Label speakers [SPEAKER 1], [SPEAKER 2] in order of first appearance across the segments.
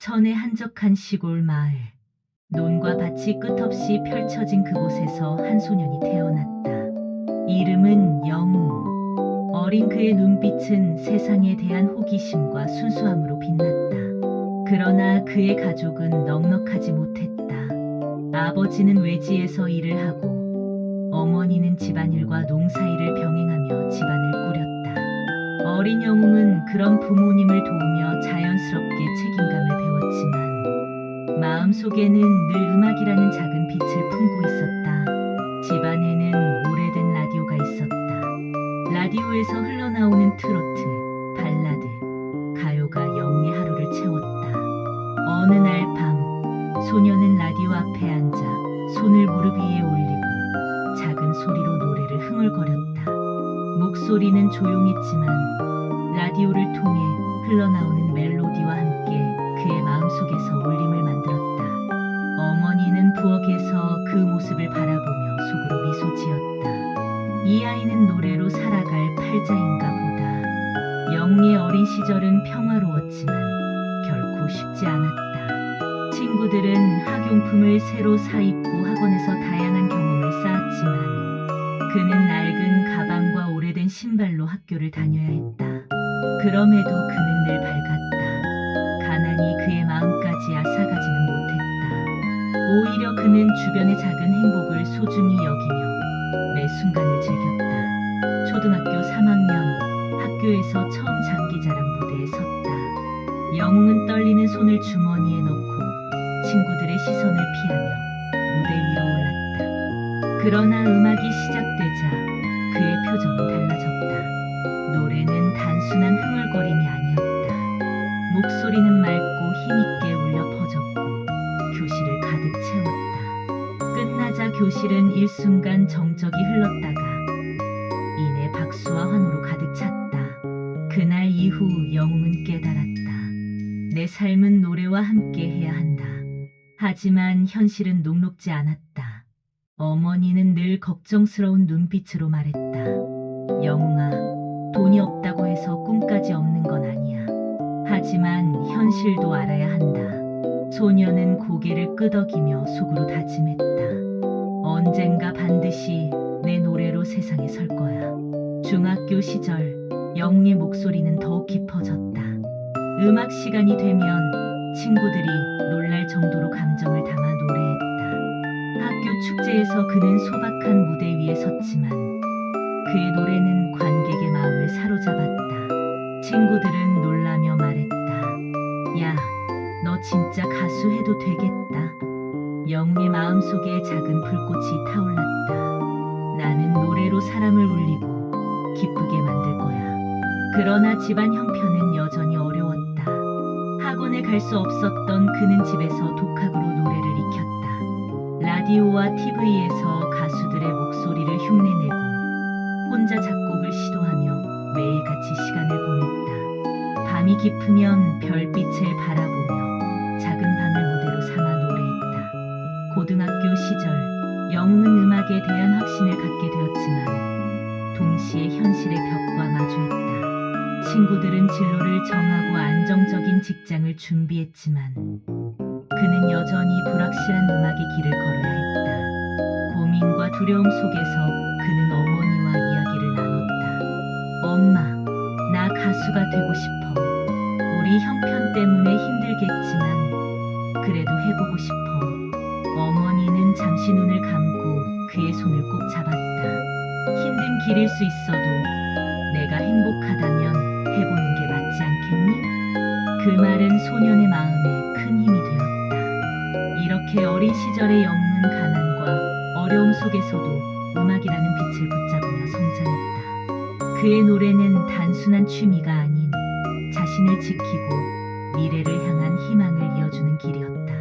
[SPEAKER 1] 천에 한적한 시골 마을. 논과 밭이 끝없이 펼쳐진 그곳에서 한 소년이 태어났다. 이름은 영웅. 어린 그의 눈빛은 세상에 대한 호기심과 순수함으로 빛났다. 그러나 그의 가족은 넉넉하지 못했다. 아버지는 외지에서 일을 하고 어머니는 집안일과 농사일을 병행하며 집안을 꾸렸다. 어린 영웅은 그런 부모님을 도우며 자연스럽게 책임감을 배웠지만 마음속에는 늘 음악이라는 작은 빛을 품고 있었다. 집안에는 오래된 라디오가 있었다. 라디오에서 흘러나오는 트로트, 발라드, 가요가 영웅의 하루를 채웠다. 어느 날 밤, 소녀는 라디오 앞에 앉아 손을 무릎 위에 올리고 작은 소리로 노래를 흥얼거렸다. 목소리는 조용했지만 라디오를 통해 흘러나오는 멜로디와 함께 그의 마음속에서 울림을 만들었다. 어머니는 부엌에서 그 모습을 바라보며 속으로 미소 지었다. 이 아이는 노래로 살아갈 팔자인가 보다. 영웅의 어린 시절은 평화로웠지만 결코 쉽지 않았다. 친구들은 학용품을 새로 사입고 학원에서 다양한 경험을 쌓았지만 그는 낡은 가방과 오래된 신발로 학교를 다녀야 했다. 그럼에도 그는 늘 밝았다. 가난이 그의 마음까지 앗아가지는 못했다. 오히려 그는 주변의 작은 행복을 소중히 여기며 매 순간을 즐겼다. 초등학교 3학년, 학교에서 처음 장기자랑 무대에 섰다. 영웅은 떨리는 손을 주머니에 넣고 친구들의 시선을 피하며 무대 위로 올랐다. 그러나 음악이 시작되자 그의 표정은 달라졌다. 노래는 단순한 흥얼거림이 아니었다. 목소리는 맑고 힘있게 울려 퍼졌고 교실을 가득 채웠다. 끝나자 교실은 일순간 정적이 흘렀다가 이내 박수와 환호로 가득 찼다. 그날 이후 영웅은 깨달았다. 내 삶은 노래와 함께 해야 한다. 하지만 현실은 녹록지 않았다. 어머니는 늘 걱정스러운 눈빛으로 말했다. 영웅아, 돈이 없다고 해서 꿈까지 없는 건 아니야. 하지만 현실도 알아야 한다. 소녀는 고개를 끄덕이며 속으로 다짐했다. 언젠가 반드시 내 노래로 세상에 설 거야. 중학교 시절, 영웅의 목소리는 더욱 깊어졌다. 음악 시간이 되면 친구들이 놀랄 정도로 감정을 담아 노래했다. 학교 축제에서 그는 소박한 무대 위에 섰지만 그의 노래는 관객의 마음을 사로잡았다. 친구들은 놀라며 말했다. 야, 너 진짜 가수 해도 되겠다. 영웅의 마음속에 작은 불꽃이 타올랐다. 나는 노래로 사람을 울리고 기쁘게 만들 거야. 그러나 집안 형편은 여전히 어려웠다. 학원에 갈 수 없었던 그는 집에서 독학으로 노래를 익혔다. 라디오와 TV에서 가수들의 목소리를 흉내내고 혼자 작곡을 시도하며 매일같이 시간을 보냈다. 밤이 깊으면 별빛을 바라보며 작은 방을 무대로 삼아 노래했다. 고등학교 시절, 영웅은 음악에 대한 확신을 갖게 되었지만 동시에 현실의 벽과 마주했다. 친구들은 진로를 정하고 안정적인 직장을 준비했지만 그는 여전히 불확실한 음악의 길을 걸어야 했다. 고민과 두려움 속에서 그는 어머니와 이야기를 나눴다. 엄마, 나 가수가 되고 싶어. 우리 형편 때문에 힘들겠지만 그래도 해보고 싶어. 어머니는 잠시 눈을 감고 그의 손을 꼭 잡았다. 힘든 길일 수 있어도 내가 행복하다면 해보는 게 맞지 않겠니? 그 말은 소년의 마음에 큰 힘이 되었다. 이렇게 어린 시절의 영웅은 가난과 어려움 속에서도 음악이라는 빛을 붙잡으며 성장했다. 그의 노래는 단순한 취미가 아닌 자신을 지키고 미래를 향한 희망을 이어주는 길이었다.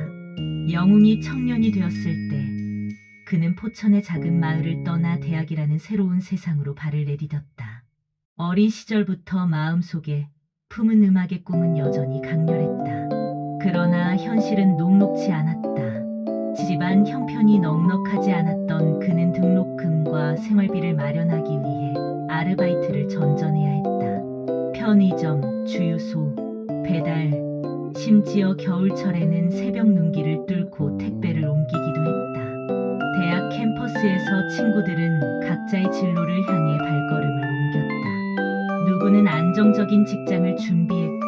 [SPEAKER 1] 영웅이 청년이 되었을 때 그는 포천의 작은 마을을 떠나 대학이라는 새로운 세상으로 발을 내디뎠다. 어린 시절부터 마음속에 품은 음악의 꿈은 여전히 강렬했다. 그러나 현실은 녹록지 않았다. 집안 형편이 넉넉하지 않았던 그는 등록금과 생활비를 마련하기 위해 아르바이트를 전전해야 했다. 편의점, 주유소, 배달, 심지어 겨울철에는 새벽 눈길을 뚫고 택배를 옮기기도 했다. 대학 캠퍼스에서 친구들은 각자의 진로를 향해 발걸음을 옮겼다. 누구는 안정적인 직장을 준비했고,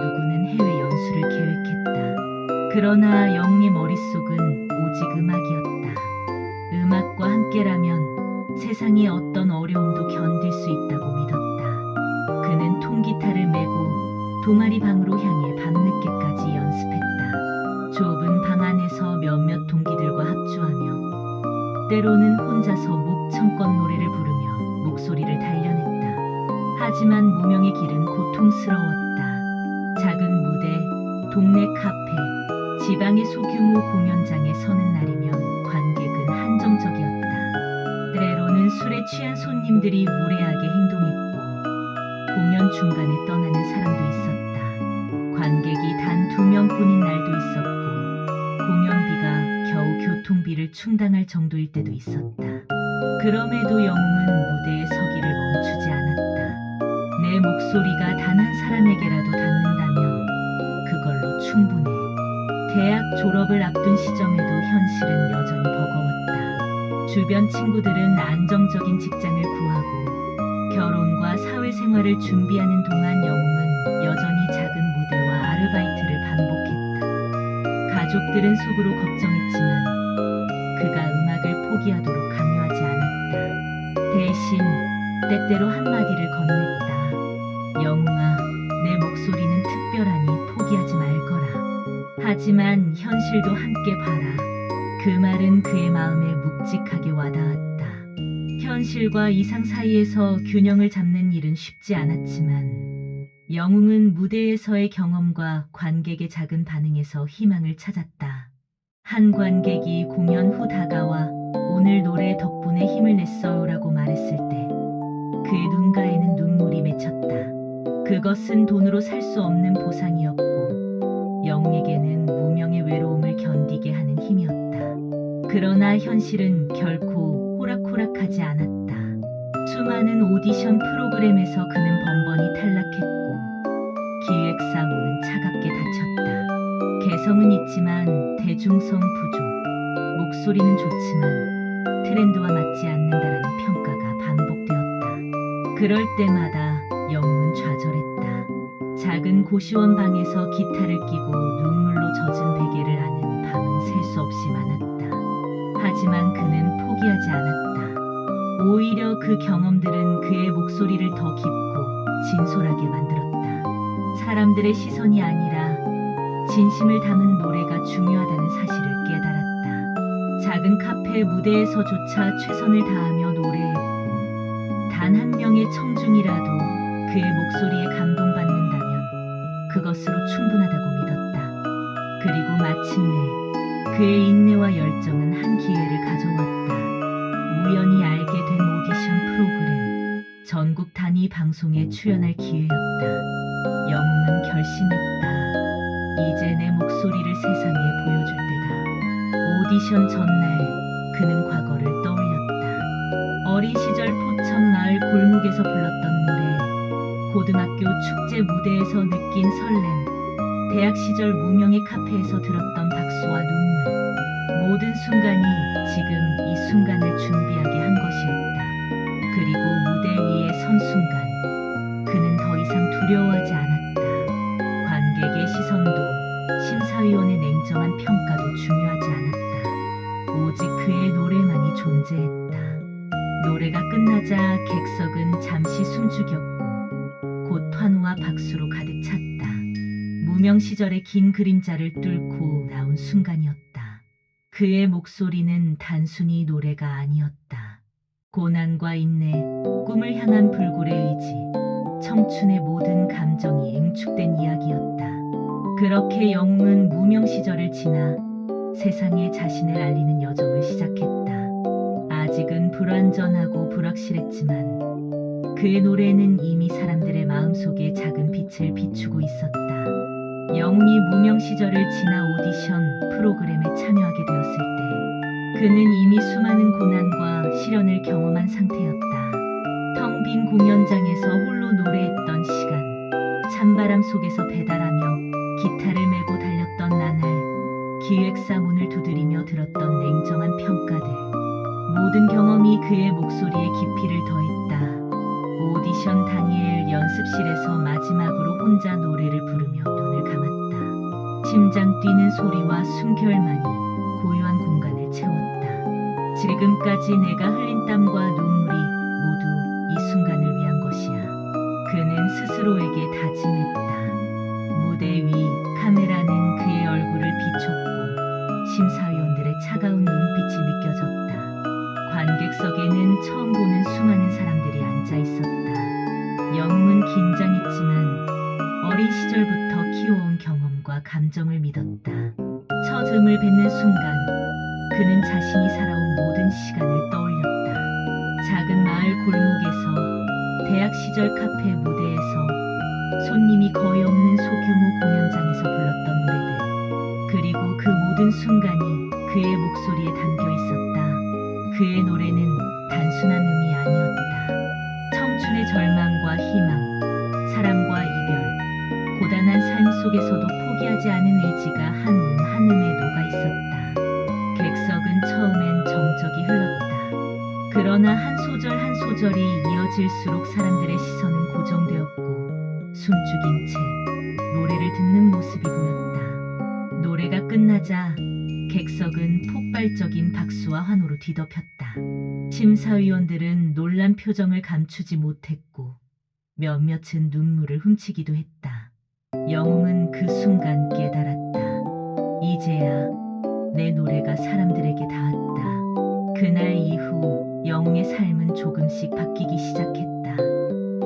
[SPEAKER 1] 누구는 해외 연수를 계획했다. 그러나 영웅의 머릿속은 오직 음악이었다. 음악과 함께라면 세상의 어떤 어려움도 견딜 수 있다고 믿었다. 그는 통기타를 메고 동아리 방으로 향해 밤늦게까지 연습했다. 좁은 방 안에서 몇몇 동기들과 합주하며 때로는 혼자서 목청껏 노래를 부르며 목소리를 단련했다. 하지만 무명의 길은 고통스러웠다. 작은 무대, 동네 카페, 지방의 소규모 공연장에 서는 날이면 관객은 한정적이었다. 때로는 술에 취한 손님들이 무례하게 행동했고, 공연 중간에 떠나는 사람도 있었다. 관객이 단 2명뿐인 날도 있었고, 공연비가 겨우 교통비를 충당할 정도일 때도 있었다. 그럼에도 영웅은 무대에 서기를 멈추지 않았다. 내 목소리가 단 한 사람에게라도 닿는다면 그걸로 충분해. 대학 졸업을 앞둔 시점에도 현실은 여전히 버거웠다. 주변 친구들은 안정적인 직장을 구하고 결혼과 사회생활을 준비하는 동안 영웅은 여전히 작은 무대와 아르바이트를 반복했다. 가족들은 속으로 걱정했지만 그가 음악을 포기하도록 강요하지 않았다. 대신 때때로 한마디를 건넸다. 영웅아, 내 목소리는 특별하니 포기하지 말거라. 하지만 현실도 함께 봐라. 그 말은 그의 마음에 묵직하게 와닿았다. 현실과 이상 사이에서 균형을 잡는 일은 쉽지 않았지만 영웅은 무대에서의 경험과 관객의 작은 반응에서 희망을 찾았다. 한 관객이 공연 후 다가와 오늘 노래 덕분에 힘을 냈어요라고 말했을 때 그의 눈가에는 눈물이 맺혔다. 그것은 돈으로 살 수 없는 보상이었고 영웅에게는 무명의 외로움을 견디게 하는 힘이었다. 그러나 현실은 결코 호락호락하지 않았다. 수많은 오디션 프로그램에서 그는 번번이 탈락했고 기획사 문은 차갑게 닫혔다. 개성은 있지만 대중성 부족, 목소리는 좋지만 트렌드와 맞지 않는다라는 평가가 반복되었다. 그럴 때마다 영웅은 좌절했다. 작은 고시원 방에서 기타를 끼고 눈물로 젖은 베개를 안은 밤은 셀 수 없이 많았다. 하지만 그는 포기하지 않았다. 오히려 그 경험들은 그의 목소리를 더 깊고 진솔하게 만들었다. 사람들의 시선이 아니라 진심을 담은 노래가 중요하다는 사실을 깨달았다. 작은 카페 무대에서조차 최선을 다하며 노래했고 단 한 명의 청중이라도 그의 목소리에 감동받는다면 그것으로 충분하다고 믿었다. 그리고 마침내 그의 인내와 열정은 한 기회를 가져왔다. 우연히 알게 된 오디션 프로그램, 전국 단위 방송에 출연할 기회였다. 영웅은 결심했다. 이제 내 목소리를 세상에 보여줄 때다. 오디션 전날 그는 과거를 떠올렸다. 어린 시절 포천 마을 골목에서 불렀던 노래, 고등학교 축제 무대에서 느낀 설렘, 대학 시절 무명의 카페에서 들었던 박수와 눈물, 모든 순간이 지금 이 순간을 준비하게 한 것이었다. 그리고 무대 위에 선 순간 그는 더 이상 두려워하지 않았다. 관객의 시선도 심사위원의 냉정한 평가도 중요하지 않았다. 오직 그의 노래만이 존재했다. 노래가 끝나자 객석은 잠시 숨죽였고 곧 환호와 박수로 가득 찼다. 무명 시절의 긴 그림자를 뚫고 나온 순간이었다. 그의 목소리는 단순히 노래가 아니었다. 고난과 인내, 꿈을 향한 불굴의 의지, 청춘의 모든 감정이 응축된 이야기였다. 그렇게 영웅은 무명 시절을 지나 세상에 자신을 알리는 여정을 시작했다. 아직은 불완전하고 불확실했지만 그의 노래는 이미 사람들의 마음속에 작은 빛을 비추고 있었다. 영웅이 무명 시절을 지나 오디션 프로그램에 참여하게 되었을 때 그는 이미 수많은 고난과 시련을 경험한 상태였다. 텅 빈 공연장에서 홀로 노래했던 시간, 찬바람 속에서 배달하며 기타를 메고 달렸던 나날, 기획사 문을 두드리며 들었던 냉정한 평가들. 모든 경험이 그의 목소리에 깊이를 더했다. 오디션 당일 연습실에서 마지막으로 혼자 노래를 부르며 눈을 감았다. 심장 뛰는 소리와 숨결만이 고요한 공간을 채웠다. 지금까지 내가 흘린 땀과 눈물이 모두 이 순간을 위한 것이야. 그는 스스로에게 다짐했다. 무대 위 카메라는 그의 얼굴을 비췄고 심사위원들의 차가운 눈빛이 느껴졌다. 관객석에는 처음 보는 수많은 사람들이 앉아 있었다. 영웅은 긴장했지만 어린 시절부터 키워온 경험과 감정을 믿었다. 첫 음을 뱉는 순간 그는 자신이 살아온 모든 시간을 떠올렸다. 작은 마을 골목에서, 대학 시절 카페 무대에서, 손님이 거의 없는 소규모 공연장에서 불렀던 노래들. 그리고 그 모든 순간이 그의 목소리에 담겨 있었다. 그의 노래는 단순한 음이 아니었다. 청춘의 절망과 희망, 사랑과 이별, 고단한 삶 속에서도 포기하지 않은 의지가 한 음 한 음에 녹아 있었다. 객석은 처음엔 정적이 흘렀다. 그러나 한 소절 한 소절이 이어질수록 사람들의 시선은 고정되었고 숨죽인 채 노래를 듣는 모습이 보였다. 노래가 끝나자 객석은 폭발적인 박수와 환호로 뒤덮였다. 심사위원들은 놀란 표정을 감추지 못했고 몇몇은 눈물을 훔치기도 했다. 영웅은 그 순간 깨달았다. 이제야 내 노래가 사람들에게 닿았다. 그날 이후 영웅의 삶은 조금씩 바뀌기 시작했다.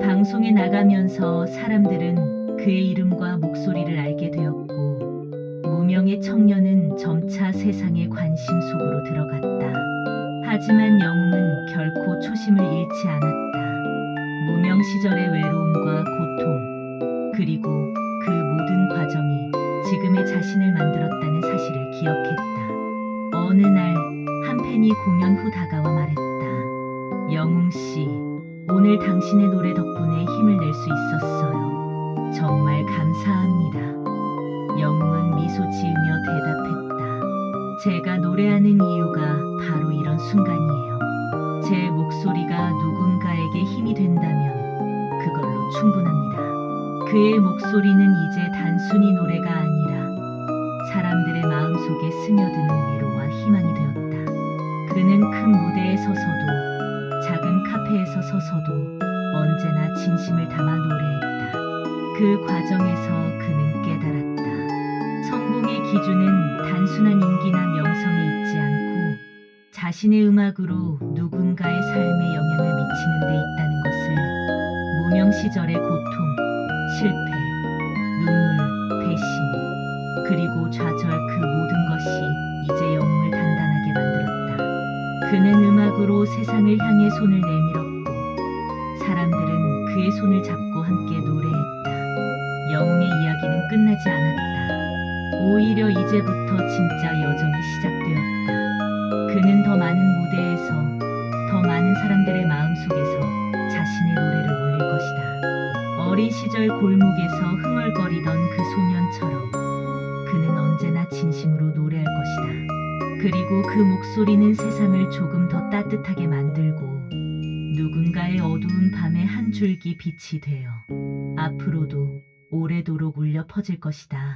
[SPEAKER 1] 방송에 나가면서 사람들은 그의 이름과 목소리를 알게 되었고 무명의 청년은 점차 세상의 관심 속으로 들어갔다. 하지만 영웅은 결코 초심을 잃지 않았다. 무명 시절의 외로움과 고통, 그리고 그 모든 과정이 지금의 자신을 만들었다는 사실을 기억했다. 어느 날 한 팬이 공연 후 다가와 말했다. 영웅 씨, 오늘 당신의 노래 덕분에 힘을 낼 수 있었어요. 정말 감사합니다. 영웅은 미소 지으며 대답했다. 제가 노래하는 이유가 바로 이런 순간이에요. 제 목소리가 누군가에게 힘이 된다면 그걸로 충분합니다. 그의 목소리는 이제 단순히 노래가 아니라 사람들의 마음속에 스며드는 위로와 희망이 되었다. 그는 큰 무대에 서서도 작은 카페에서 서서도 언제나 진심을 담아 노래했다. 그 과정에서 그는 깨달았다. 성공의 기준은 단순한 인기나 명성에 있지 않고 자신의 음악으로 누군가의 삶에 영향을 미치는 데 있다는 것을. 무명 시절의 고통, 실패, 눈물, 배신, 그리고 좌절, 그 모든 것이 이제 영웅을 단단하게 만들었다. 그는 음악으로 세상을 향해 손을 내밀었고 사람들은 그의 손을 잡고 함께 노래했다. 영웅의 이야기는 끝나지 않았다. 오히려 이제부터 진짜 여정이 시작되었다. 그는 더 많은 무대에서, 더 많은 사람들의 마음속에서 자신의 노래를 울릴 것이다. 어린 시절 골목에서 흥얼거리던 그 소년처럼 그는 언제나 진심으로 노래할 것이다. 그리고 그 목소리는 세상을 조금 더 따뜻하게 만들고 누군가의 어두운 밤에 한 줄기 빛이 되어 앞으로도 오래도록 울려 퍼질 것이다.